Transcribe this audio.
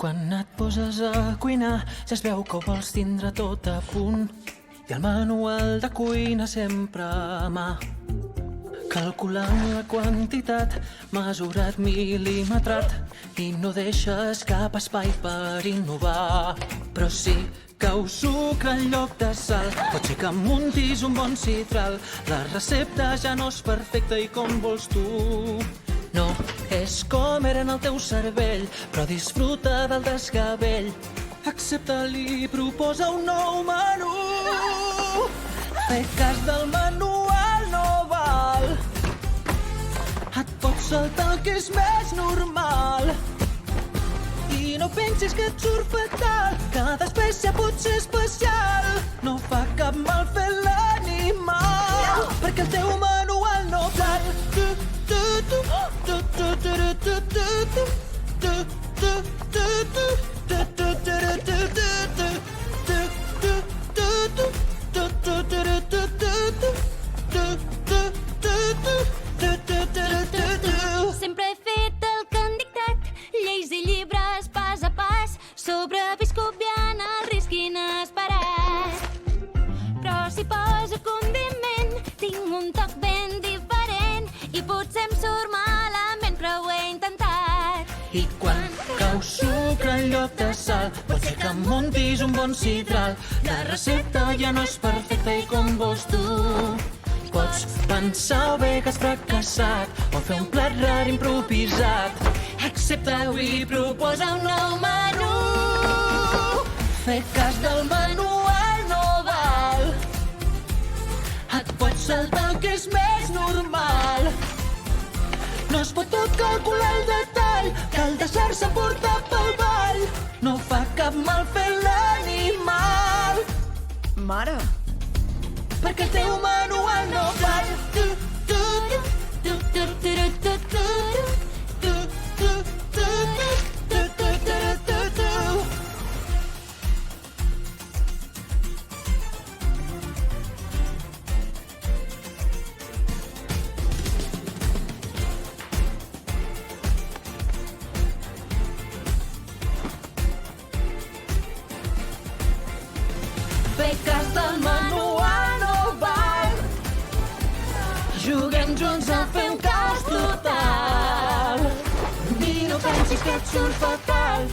Quan et poses a cuinar ja es veu que ho vols tindre tot a punt i el manual de cuina sempre a mà. Calculant la quantitat, mesurat, mil·limetrat i no deixes cap espai per innovar. Però sí que ho sucre en lloc de sal, pot ser que muntis un bon citral. La recepta ja no és perfecta i com vols tu. No és com era en el teu cervell, però disfruta del desgavell. Accepta-li i proposa un nou menú. Fer cas del manual no val. Et pots saltar el que és més normal. I no pensis que et surt fatal, cada espècie pot ser especial. No fa cap mal fer l'animal, perquè el teu manual no val. Sempre he fet el que han dictat, lleis i llibres pas a pas, sobreviscut copiant el risc inesperat. Però si poso condiment, tinc un toc ben diferent i potser em surt malament, però ho he intentat. I quan cau sucre en lloc de sal, pot ser que muntis un bon citral. La recepta ja no és perfecta i com vols tu. Pots pensar bé que has fracassat o fer un plat rar improvisat. Accepta-ho i proposa un nou menú. Fer cas del manual no val. Et pots saltar el que és més normal. No es pot tot calcular el detall, cal deixar-se portar pel ball. No fa cap mal fer l'animal, Mare, perquè el teu manual no val. Fer cas del manual no val. Juguem junts a fer un cas total. I no pensis que et surt fatal.